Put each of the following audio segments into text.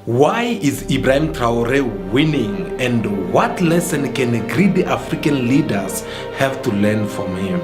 Why is Ibrahim Traore winning, and what lesson can greedy African leaders have to learn from him?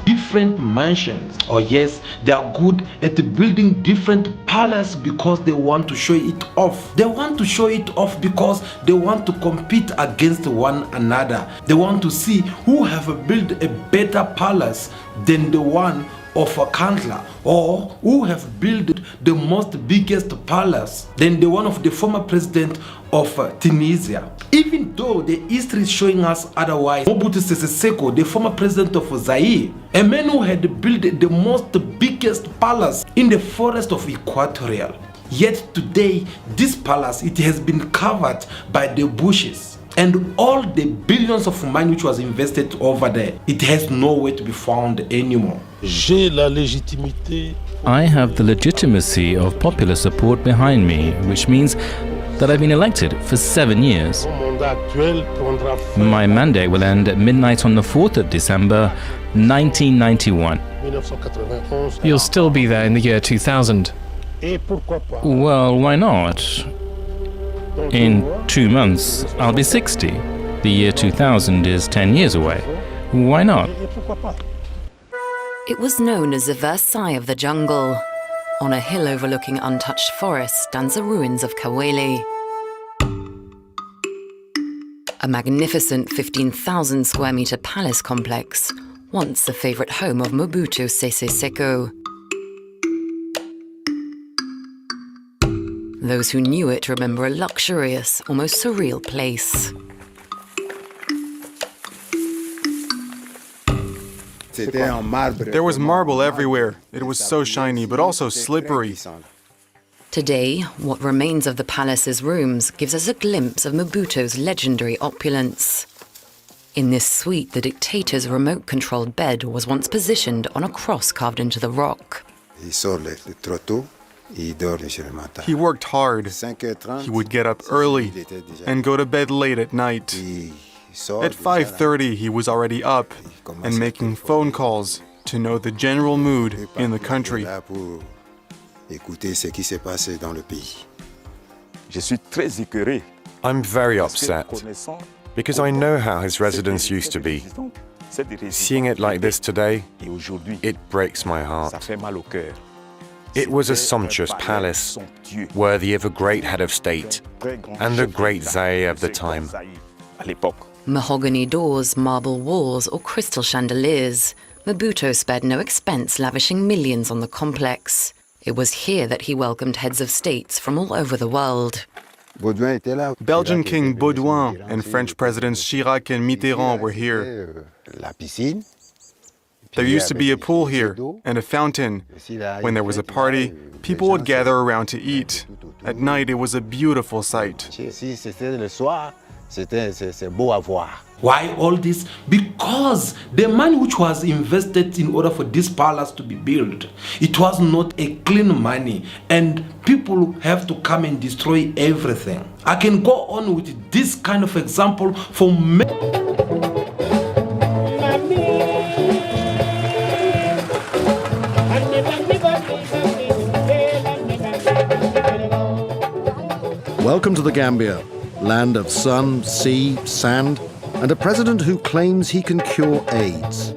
Different mansions, or yes, they are good at building different palaces because they want to show it off. They want to show it off because they want to compete against one another. They want to see who have built a better palace than the one of a Kantler, or who have built the most biggest palace than the one of the former president of Tunisia. Even though the history is showing us otherwise, Mobutu Sese Seko, the former president of Versail, a man who had built the most biggest palace in the forest of Equatorial. Yet today, this palace, it has been covered by the bushes. And all the billions of money which was invested over there, it has nowhere to be found anymore. I have the legitimacy of popular support behind me, which means that I've been elected for 7 years. My mandate will end at midnight on the 4th of December, 1991. You'll still be there in the year 2000. Well, why not? In 2 months, I'll be 60. The year 2000 is 10 years away. Why not? It was known as the Versail of the jungle. On a hill overlooking untouched forest stands the ruins of Kawele. A magnificent 15,000 square meter palace complex, once the favorite home of Mobutu Sese Seko. Those who knew it remember a luxurious, almost surreal place. There was marble everywhere. It was so shiny, but also slippery. Today, what remains of the palace's rooms gives us a glimpse of Mobutu's legendary opulence. In this suite, the dictator's remote-controlled bed was once positioned on a cross carved into the rock. He worked hard. He would get up early and go to bed late at night. At 5:30, he was already up and making phone calls to know the general mood in the country. I'm very upset because I know how his residence used to be. Seeing it like this today, it breaks my heart. It was a sumptuous palace, worthy of a great head of state and the great Zaire of the time. Mahogany doors, marble walls, or crystal chandeliers, Mobutu spared no expense lavishing millions on the complex. It was here that he welcomed heads of states from all over the world. Belgian King Baudouin and French Presidents Chirac and Mitterrand were here. There used to be a pool here and a fountain. When there was a party, people would gather around to eat. At night, it was a beautiful sight. Why all this? Because the money which was invested in order for this palace to be built, it was not a clean money, and people have to come and destroy everything. I can go on with this kind of example for many. Welcome to the Gambia, land of sun, sea, sand, and a president who claims he can cure AIDS.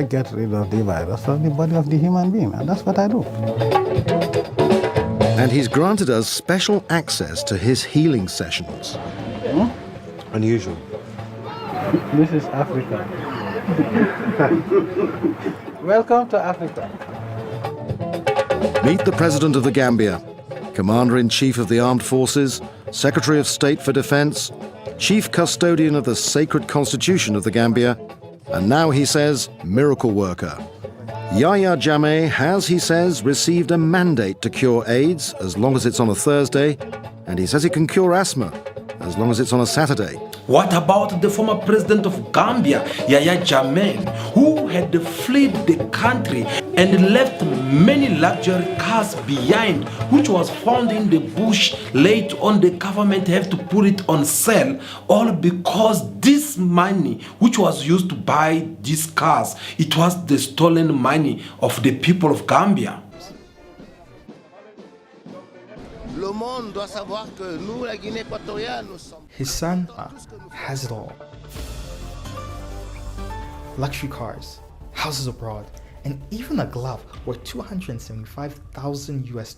I get rid of the virus from the body of the human being, and that's what I do. And he's granted us special access to his healing sessions. Unusual. This is Africa. Welcome to Africa. Meet the President of the Gambia, Commander-in-Chief of the Armed Forces, Secretary of State for Defense, Chief Custodian of the Sacred Constitution of the Gambia, and now he says, miracle worker. Yahya Jammeh has, he says, received a mandate to cure AIDS as long as it's on a Thursday, and he says he can cure asthma as long as it's on a Saturday. What about the former president of Gambia, Yahya Jammeh, who had fled the country and left many luxury cars behind, which was found in the bush? Later on, the government have to put it on sale, all because this money, which was used to buy these cars, it was the stolen money of the people of Gambia. His son has it all. Luxury cars, houses abroad, and even a glove worth $275,000 US.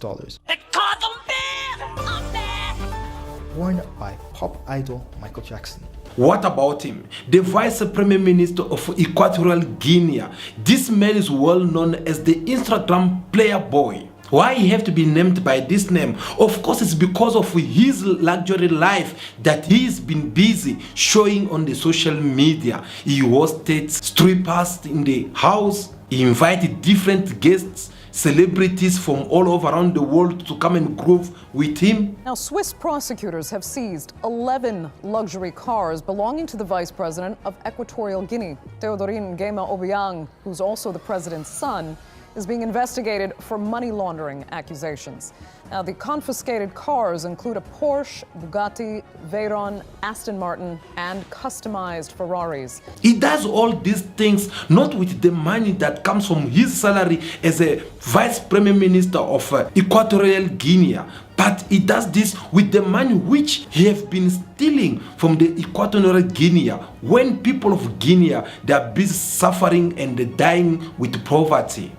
Worn by pop idol Michael Jackson. What about him? The Vice Premier Minister of Equatorial Guinea. This man is well known as the Instagram player boy. Why he have to be named by this name? Of course, it's because of his luxury life that he's been busy showing on the social media. He hosted strippers in the house. He invited different guests, celebrities from all over around the world to come and groove with him. Now, Swiss prosecutors have seized 11 luxury cars belonging to the vice president of Equatorial Guinea. Teodorin Nguema Obiang, who's also the president's son, is being investigated for money laundering accusations. Now, the confiscated cars include a Porsche, Bugatti, Veyron, Aston Martin, and customized Ferraris. He does all these things not with the money that comes from his salary as a vice premier minister of Equatorial Guinea, but he does this with the money which he has been stealing from the Equatorial Guinea when people of Guinea, they are busy suffering and dying with poverty.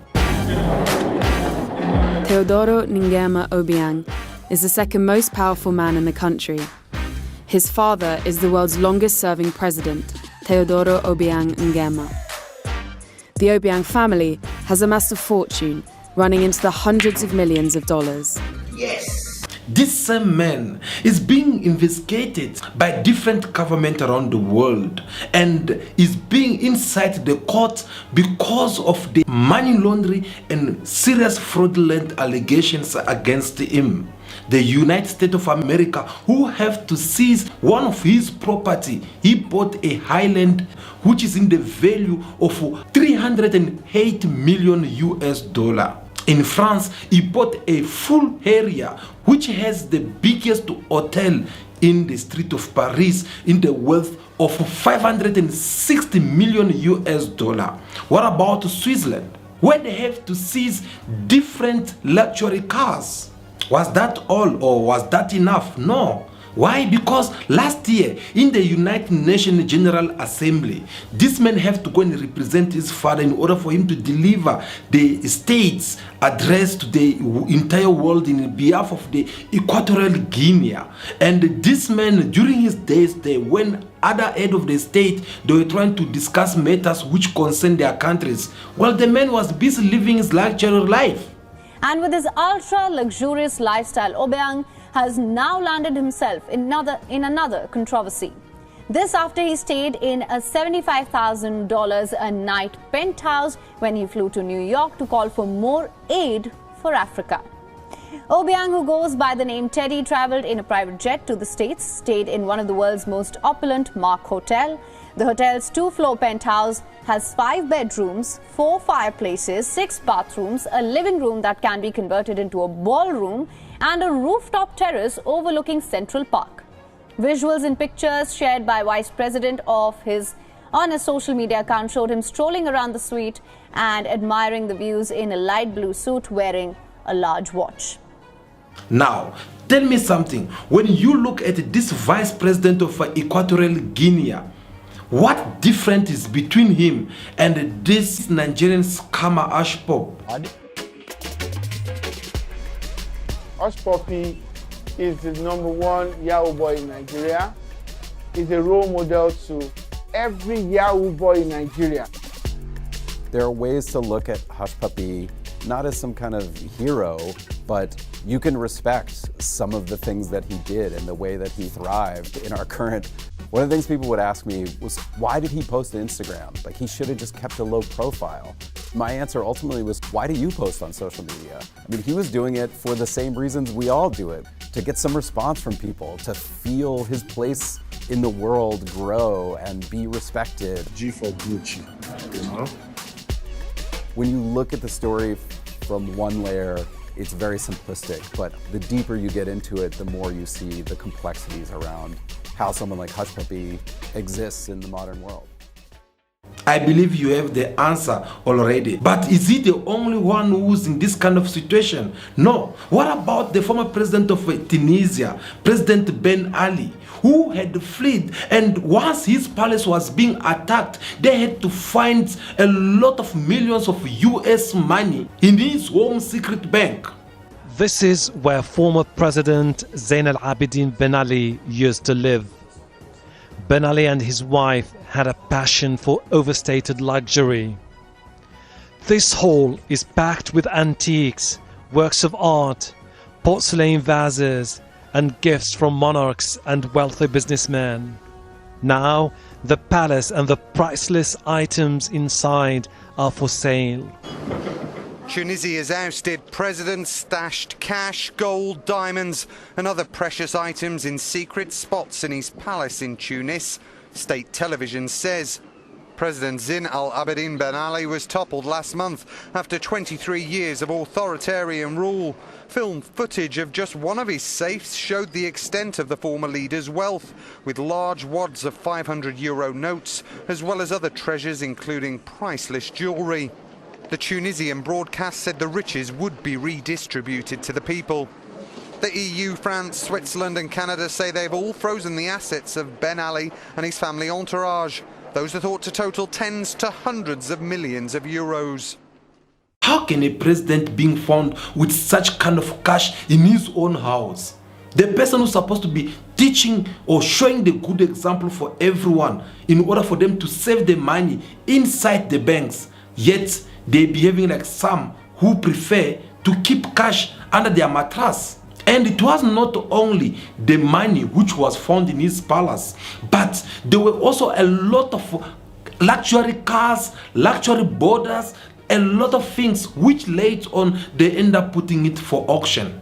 Teodoro Nguema Obiang is the second most powerful man in the country. His father is the world's longest-serving president, Teodoro Obiang Nguema. The Obiang family has amassed a fortune running into the hundreds of millions of dollars. Yes! This same man is being investigated by different governments around the world and is being inside the court because of the money laundering and serious fraudulent allegations against him. The United States of America, who have to seize one of his property. He bought a Highland which is in the value of 308 million US. In France, he bought a full area which has the biggest hotel in the street of Paris in the worth of 560 million US. What about Switzerland, where they have to seize different luxury cars? Was that all, or was that enough? No. Why? Because last year in the United Nations General Assembly, this man have to go and represent his father in order for him to deliver the state's address to the entire world in behalf of the Equatorial Guinea. And this man, during his days there, when other head of the state, they were trying to discuss matters which concern their countries, well, the man was busy living his luxury life. And with his ultra-luxurious lifestyle, Obiang has now landed himself in another controversy. This after he stayed in a $75,000 a night penthouse when he flew to New York to call for more aid for Africa. Obiang, who goes by the name Teddy, traveled in a private jet to the States, stayed in one of the world's most opulent Mark Hotel. The hotel's 2-floor penthouse has 5 bedrooms, 4 fireplaces, 6 bathrooms, a living room that can be converted into a ballroom, and a rooftop terrace overlooking Central Park. Visuals and pictures shared by Vice President on his social media account showed him strolling around the suite and admiring the views in a light blue suit wearing a large watch. Now, tell me something. When you look at this Vice President of Equatorial Guinea, what difference is between him and this Nigerian scammer Ash Pop? Ash Poppy is the #1 Yahoo boy in Nigeria. He's a role model to every Yahoo boy in Nigeria. There are ways to look at Hush Puppy not as some kind of hero, but you can respect some of the things that he did and the way that he thrived in our current. One of the things people would ask me was, why did he post to Instagram? Like, he should have just kept a low profile. My answer ultimately was, why do you post on social media? I mean, he was doing it for the same reasons we all do it, to get some response from people, to feel his place in the world grow and be respected. G for Gucci, you know? When you look at the story from one layer, it's very simplistic, but the deeper you get into it, the more you see the complexities around how someone like Hush Puppy exists in the modern world. I believe you have the answer already. But is he the only one who's in this kind of situation? No. What about the former president of Tunisia, President Ben Ali, who had fled, and once his palace was being attacked, they had to find a lot of millions of US money in his home secret bank. This is where former President Zain al-Abidin Ben Ali used to live. Ben Ali and his wife had a passion for overstated luxury. This hall is packed with antiques, works of art, porcelain vases, and gifts from monarchs and wealthy businessmen. Now, the palace and the priceless items inside are for sale. Tunisia's ousted president stashed cash, gold, diamonds and other precious items in secret spots in his palace in Tunis. State television says President Zain al-Abidin Ben Ali was toppled last month after 23 years of authoritarian rule. Film footage of just one of his safes showed the extent of the former leader's wealth, with large wads of €500 notes, as well as other treasures including priceless jewellery. The Tunisian broadcast said the riches would be redistributed to the people. The EU, France, Switzerland and Canada say they've all frozen the assets of Ben Ali and his family entourage. Those are thought to total tens to hundreds of millions of euros. How can a president being found with such kind of cash in his own house? The person who's supposed to be teaching or showing the good example for everyone in order for them to save the money inside the banks, yet they're behaving like some who prefer to keep cash under their mattress. And it was not only the money which was found in his palace, but there were also a lot of luxury cars, luxury borders, a lot of things which later on they end up putting it for auction.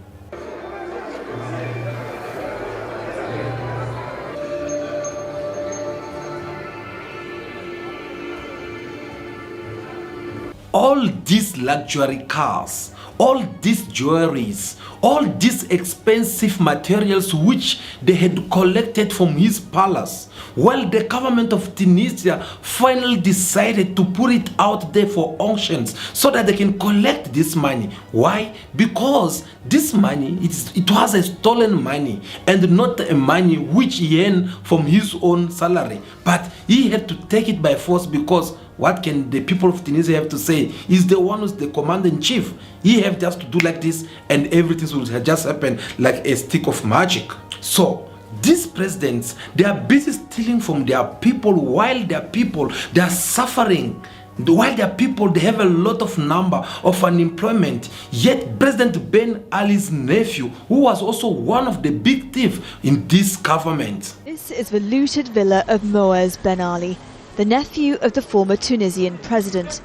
All these luxury cars, all these jewelries, all these expensive materials which they had collected from his palace, well, the government of Tunisia finally decided to put it out there for auctions so that they can collect this money. Why? Because this money, it was a stolen money and not a money which he earned from his own salary, but he had to take it by force, because what can the people of Tunisia have to say? He's the one who's the commander-in-chief. He have just to do like this and everything will just happen like a stick of magic. So these presidents, they are busy stealing from their people while their people, they are suffering. While their people, they have a lot of number of unemployment. Yet President Ben Ali's nephew, who was also one of the big thieves in this government. This is the looted villa of Moaz Ben Ali, the nephew of the former Tunisian president.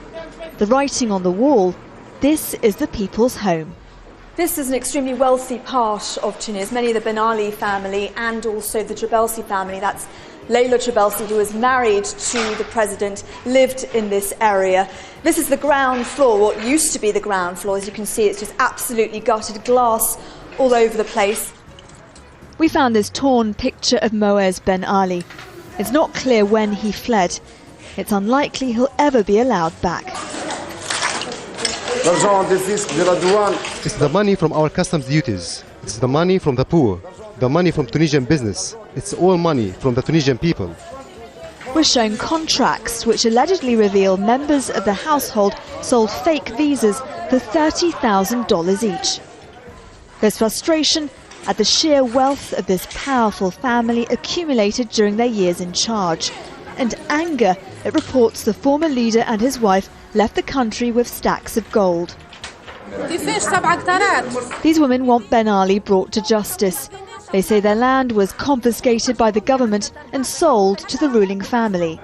The writing on the wall, this is the people's home. This is an extremely wealthy part of Tunis. Many of the Ben Ali family and also the Trabelsi family, that's Layla Trabelsi, who was married to the president, lived in this area. This is the ground floor, what used to be the ground floor. As you can see, it's just absolutely gutted, glass all over the place. We found this torn picture of Moaz Ben Ali. It's not clear when he fled. It's unlikely he'll ever be allowed back. It's the money from our customs duties. It's the money from the poor, the money from Tunisian business. It's all money from the Tunisian people. were shown contracts which allegedly reveal members of the household sold fake visas for $30,000 each. There's frustration at the sheer wealth of this powerful family accumulated during their years in charge, and anger at reports the former leader and his wife left the country with stacks of gold. These women want Ben Ali brought to justice. They say their land was confiscated by the government and sold to the ruling family.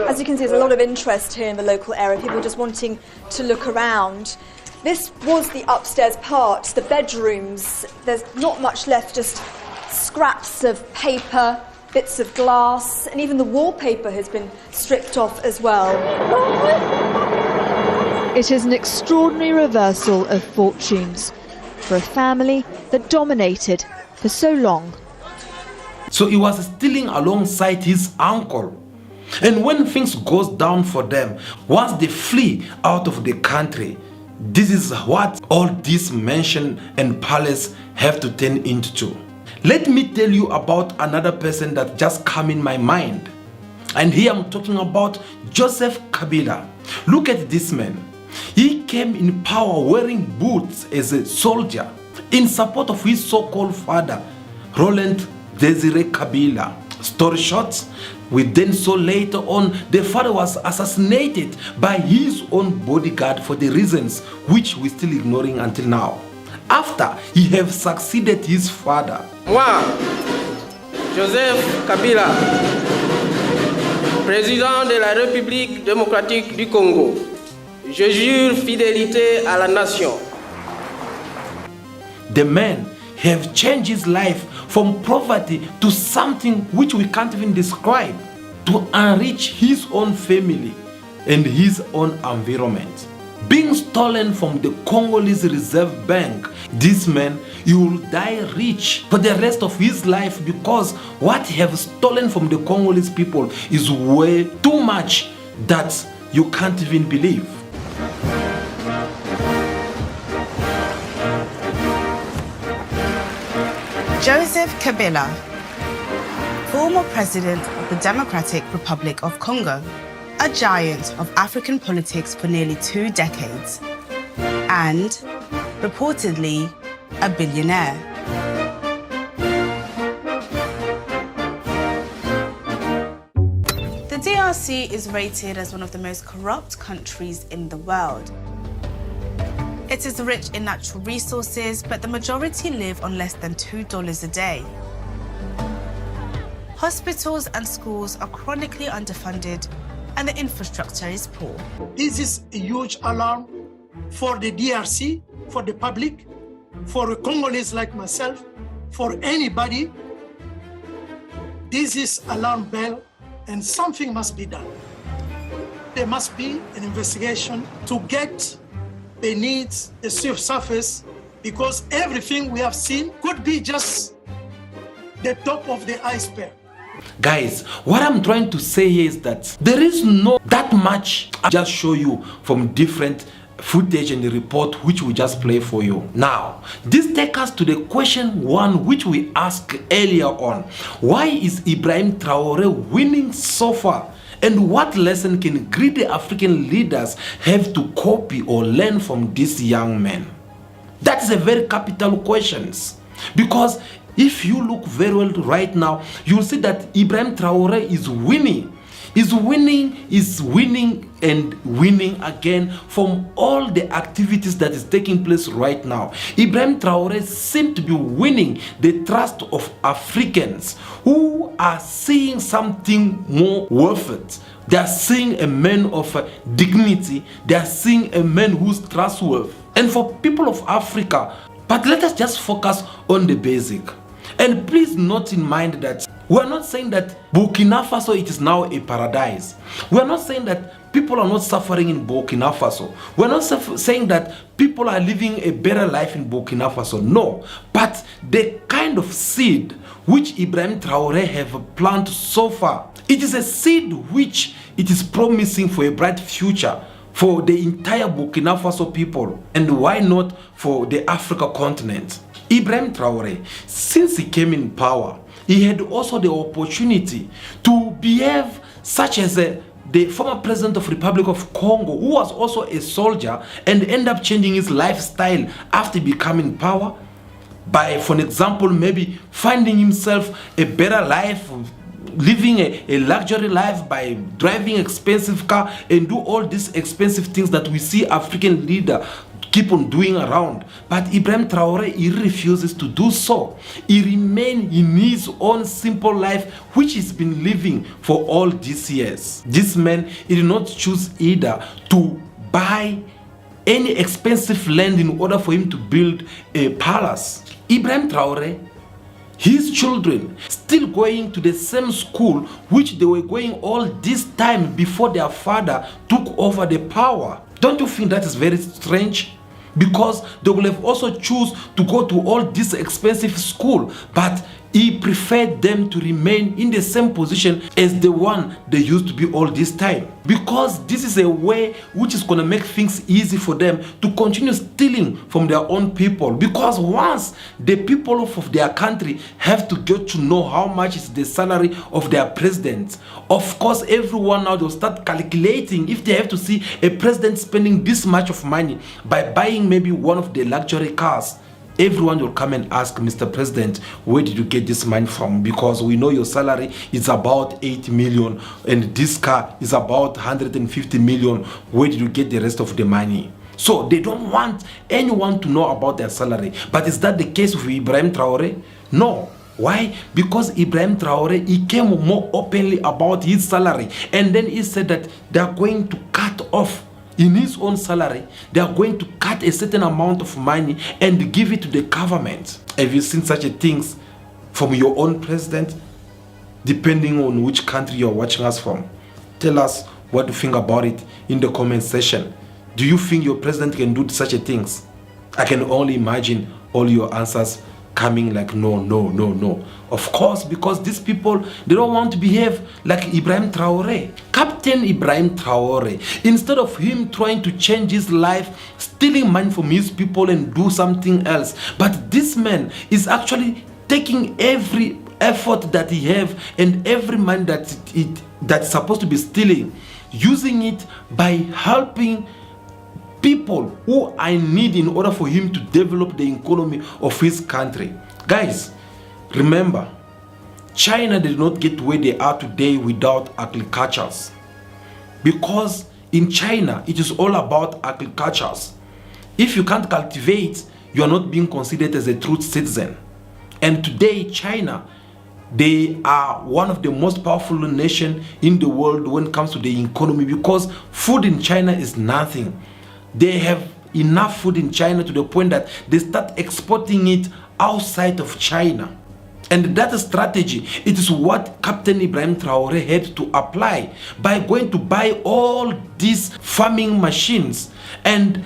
As you can see, there's a lot of interest here in the local area, people just wanting to look around. This was the upstairs part, the bedrooms. There's not much left, just scraps of paper, bits of glass, and even the wallpaper has been stripped off as well. It is an extraordinary reversal of fortunes for a family that dominated for so long. So he was stealing alongside his uncle. And when things goes down for them, once they flee out of the country, this is what all this mansion and palace have to turn into. Let me tell you about another person that just came in my mind. And here I'm talking about Joseph Kabila. Look at this man. He came in power wearing boots as a soldier in support of his so-called father, Roland Desire Kabila. Story short, we then saw later on the father was assassinated by his own bodyguard for the reasons which we're still ignoring until now. After he have succeeded his father. Moi, Joseph Kabila, président de la République démocratique du Congo, je jure fidélité à la nation. The man have changed his life from poverty to something which we can't even describe, to enrich his own family and his own environment. Being stolen from the Congolese Reserve Bank, this man, he will die rich for the rest of his life because what he have stolen from the Congolese people is way too much that you can't even believe. Joseph Kabila, former president of the Democratic Republic of Congo, a giant of African politics for nearly 2 decades, and reportedly a billionaire. The DRC is rated as one of the most corrupt countries in the world. It is rich in natural resources, but the majority live on less than $2 a day. Hospitals and schools are chronically underfunded, and the infrastructure is poor. This is a huge alarm for the DRC, for the public, for Congolese like myself, for anybody. This is alarm bell, and something must be done. There must be an investigation to get beneath the surface, because everything we have seen could be just the top of the iceberg. Guys, what I'm trying to say here is that there is no that much. I just show you from different footage and the report which we just play for you. Now, this takes us to the question 1 which we asked earlier on. Why is Ibrahim Traore winning so far? And what lesson can greedy African leaders have to copy or learn from this young man? That is a very capital question. Because if you look very well right now, you'll see that Ibrahim Traore is winning. Is winning and winning again from all the activities that is taking place right now. Ibrahim Traore seems to be winning the trust of Africans who are seeing something more worth it. They are seeing a man of dignity. They are seeing a man who's trustworthy. And for people of Africa, but let us just focus on the basic. And please note in mind that we're not saying that Burkina Faso it is now a paradise. We're not saying that people are not suffering in Burkina Faso. We're not saying that people are living a better life in Burkina Faso. No. But the kind of seed which Ibrahim Traore have planted so far, it is a seed which it is promising for a bright future for the entire Burkina Faso people, and why not for the Africa continent. Ibrahim Traore, since he came in power, he had also the opportunity to behave such as the former president of Republic of Congo, who was also a soldier and ended up changing his lifestyle after becoming power by, for example, maybe finding himself a better life, living a luxury life by driving expensive car and do all these expensive things that we see African leader keep on doing around. But Ibrahim Traore, he refuses to do so. He remains in his own simple life, which he's been living for all these years. This man, he did not choose either to buy any expensive land in order for him to build a palace. Ibrahim Traore, his children still going to the same school which they were going all this time before their father took over the power. Don't you think that is very strange? Because they will have also choose to go to all this expensive school, but he preferred them to remain in the same position as the one they used to be all this time. Because this is a way which is going to make things easy for them to continue stealing from their own people. Because once the people of their country have to get to know how much is the salary of their president, of course everyone now will start calculating if they have to see a president spending this much of money by buying maybe one of the luxury cars. Everyone will come and ask, Mr. President, where did you get this money from? Because we know your salary is about 8 million and this car is about 150 million. Where did you get the rest of the money? So they don't want anyone to know about their salary. But is that the case with Ibrahim Traore? No. Why? Because Ibrahim Traore, he came more openly about his salary. And then he said that they are going to cut off in his own salary, they are going to cut a certain amount of money and give it to the government. Have you seen such a things from your own president? Depending on which country you're watching us from. Tell us what you think about it in the comment section. Do you think your president can do such a things? I can only imagine all your answers coming like no, no, no, no. Of course, because these people, they don't want to behave like Ibrahim Traore. Captain Ibrahim Traore, instead of him trying to change his life, stealing money from his people and do something else, but this man is actually taking every effort that he have and every money that's supposed to be stealing, using it by helping people who are in need in order for him to develop the economy of his country. Guys, remember, China did not get where they are today without agricultures. Because in China, it is all about agricultures. If you can't cultivate, you are not being considered as a true citizen. And today, China, they are one of the most powerful nations in the world when it comes to the economy, because food in China is nothing. They have enough food in China to the point that they start exporting it outside of China. And that strategy, it is what Captain Ibrahim Traore had to apply by going to buy all these farming machines. And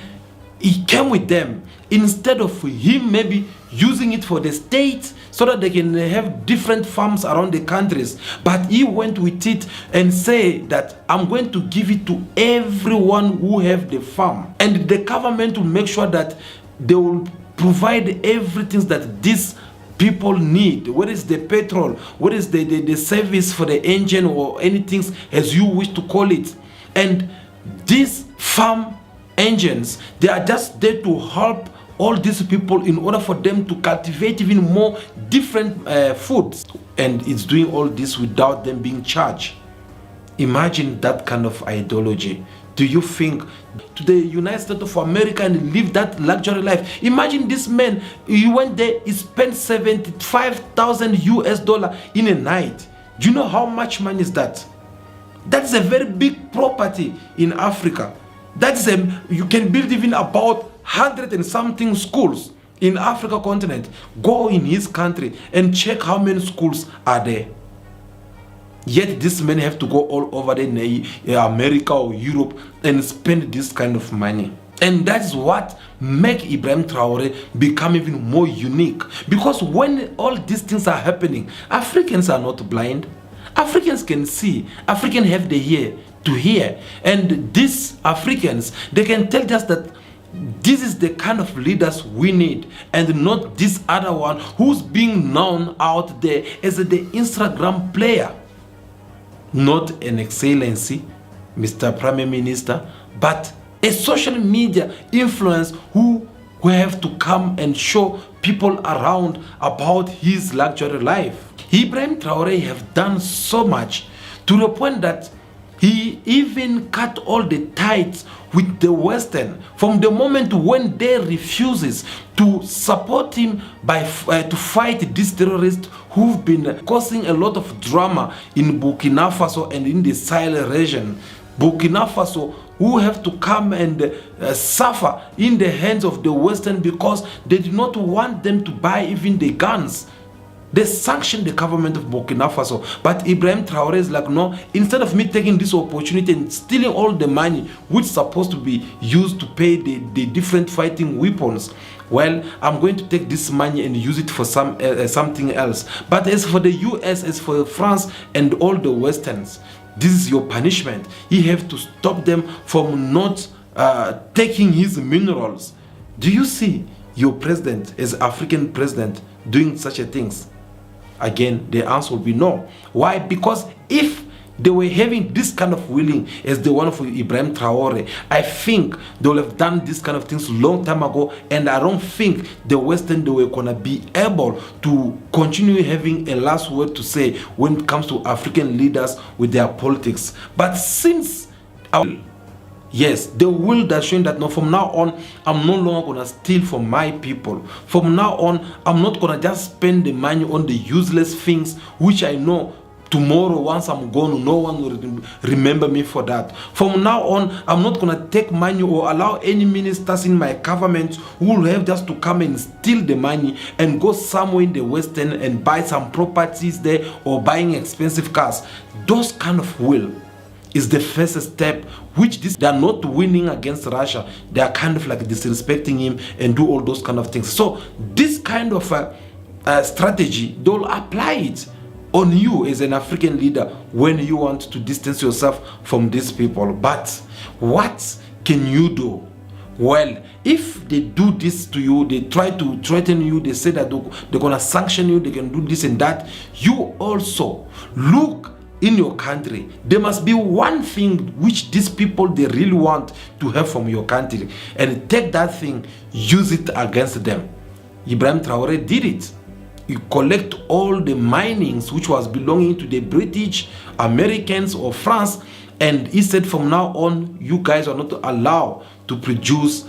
he came with them instead of him maybe using it for the state so that they can have different farms around the countries. But he went with it and said that I'm going to give it to everyone who have the farm. And the government will make sure that they will provide everything that these people need. What is the petrol? What is the service for the engine or anything as you wish to call it? And these farm engines, they are just there to help all these people in order for them to cultivate even more different foods. And it's doing all this without them being charged. Imagine that kind of ideology. Do you think to the United States of America and live that luxury life? Imagine this man, he went there, he spent $75,000 in a night. Do you know how much money is that? That's a very big property in Africa. That's you can build even about 100 and something schools in Africa continent. Go in his country and check how many schools are there. Yet these men have to go all over America or Europe and spend this kind of money. And that is what makes Ibrahim Traore become even more unique. Because when all these things are happening, Africans are not blind. Africans can see. Africans have the ear to hear. And these Africans, they can tell us that This is the kind of leaders we need, and not this other one who's being known out there as the Instagram player. Not an excellency, Mr. Prime Minister, but a social media influence who have to come and show people around about his luxury life. Ibrahim Traore have done so much to the point that he even cut all the ties with the Western from the moment when they refuses to support him to fight these terrorists who've been causing a lot of drama in Burkina Faso and in the Sahel region. Burkina Faso who have to come and suffer in the hands of the Western because they do not want them to buy even the guns. They sanctioned the government of Burkina Faso. But Ibrahim Traore is like, no, instead of me taking this opportunity and stealing all the money which is supposed to be used to pay the different fighting weapons, well, I'm going to take this money and use it for something else. But as for the US, as for France and all the Westerns, this is your punishment. You have to stop them from not taking his minerals. Do you see your president as African president doing such a things? Again, the answer will be no. Why? Because if they were having this kind of willing as the one for Ibrahim Traore, I think they would have done this kind of things long time ago, and I don't think the Western they were gonna be able to continue having a last word to say when it comes to African leaders with their politics. But since yes, the will that's showing that no, from now on, I'm no longer gonna steal from my people. From now on, I'm not gonna just spend the money on the useless things which I know tomorrow, once I'm gone, no one will remember me for that. From now on, I'm not gonna take money or allow any ministers in my government who will have just to come and steal the money and go somewhere in the Western and buy some properties there or buying expensive cars. Those kind of will is the first step, which they are not winning against Russia. They are kind of like disrespecting him and do all those kind of things. So this kind of strategy, they'll apply it on you as an African leader when you want to distance yourself from these people. But what can you do? Well, if they do this to you, they try to threaten you, they say that they're gonna sanction you, they can do this and that, you also look in your country. There must be one thing which these people they really want to have from your country, and take that thing, use it against them. Ibrahim Traore did it. He collect all the minings which was belonging to the British, Americans or France, and he said from now on you guys are not allowed to produce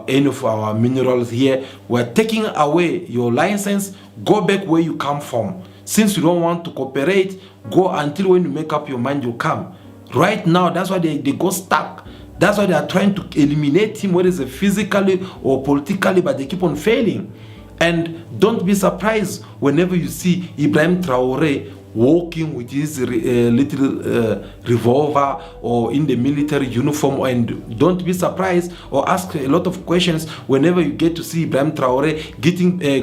any of our minerals here. We're taking away your license. Go back where you come from. Since you don't want to cooperate, go until when you make up your mind you come. Right now, that's why they go stuck. That's why they are trying to eliminate him, whether it's physically or politically, but they keep on failing. And don't be surprised whenever you see Ibrahim Traore walking with his little revolver or in the military uniform, and don't be surprised or ask a lot of questions whenever you get to see Ibrahim Traore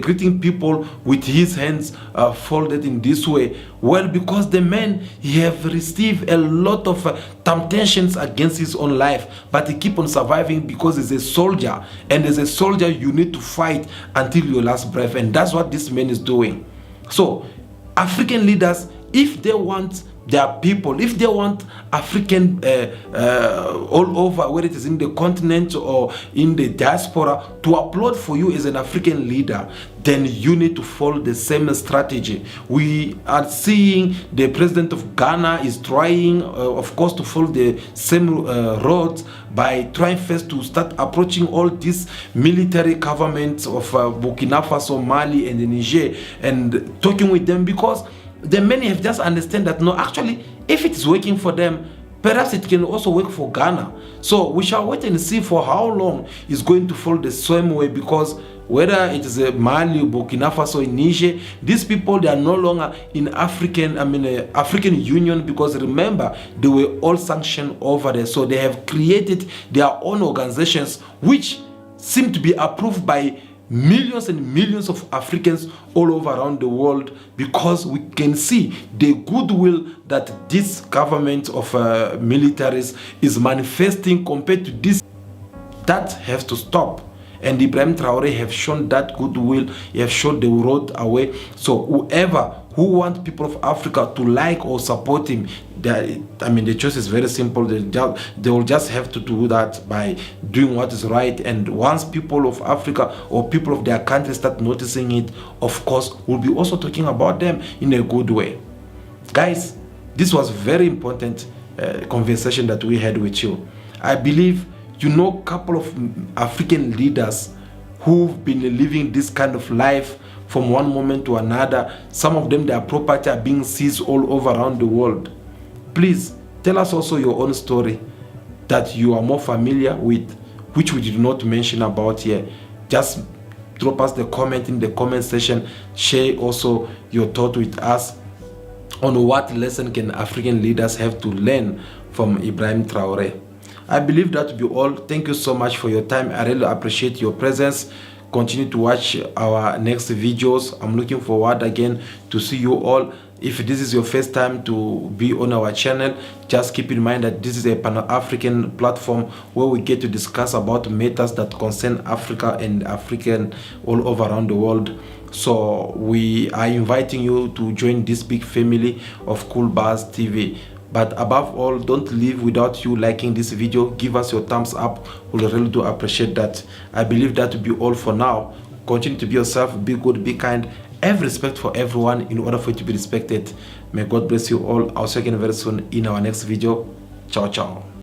greeting people with his hands folded in this way. Well, because the man, he have received a lot of temptations against his own life, but he keep on surviving because he's a soldier, and as a soldier you need to fight until your last breath, and that's what this man is doing. So African leaders, if they want their people, if they want African all over, whether it is in the continent or in the diaspora, to applaud for you as an African leader, then you need to follow the same strategy. We are seeing the president of Ghana is trying, of course, to follow the same roads by trying first to start approaching all these military governments of Burkina Faso, Mali, and Niger, and talking with them, because the many have just understand that no, actually, if it is working for them, perhaps it can also work for Ghana. So we shall wait and see for how long it's going to follow the same way, because whether it is Mali, Burkina Faso, in Niger, these people, they are no longer in African Union, because remember, they were all sanctioned over there. So they have created their own organizations which seem to be approved by millions and millions of Africans all over around the world, because we can see the goodwill that this government of militaries is manifesting compared to this. That has to stop. And Ibrahim Traore have shown that goodwill, he have shown the road away. So whoever who wants people of Africa to like or support him, the choice is very simple. They will just have to do that by doing what is right. And once people of Africa or people of their country start noticing it, of course, we'll be also talking about them in a good way. Guys, this was very important conversation that we had with you. I believe you know a couple of African leaders who've been living this kind of life from one moment to another. Some of them, their property are being seized all over around the world. Please tell us also your own story that you are more familiar with, which we did not mention about here. Just drop us the comment in the comment section. Share also your thought with us on what lesson can African leaders have to learn from Ibrahim Traore. I believe that will be all. Thank you so much for your time. I really appreciate your presence. Continue to watch our next videos. I'm looking forward again to see you all. If this is your first time to be on our channel, just keep in mind that this is a Pan-African platform where we get to discuss about matters that concern Africa and African all over around the world. So we are inviting you to join this big family of Cool Bars TV. But above all, don't leave without you liking this video. Give us your thumbs up. We really do appreciate that. I believe that will be all for now. Continue to be yourself, be good, be kind. Have respect for everyone in order for you to be respected. May God bless you all. I'll see you again very soon in our next video. Ciao, ciao.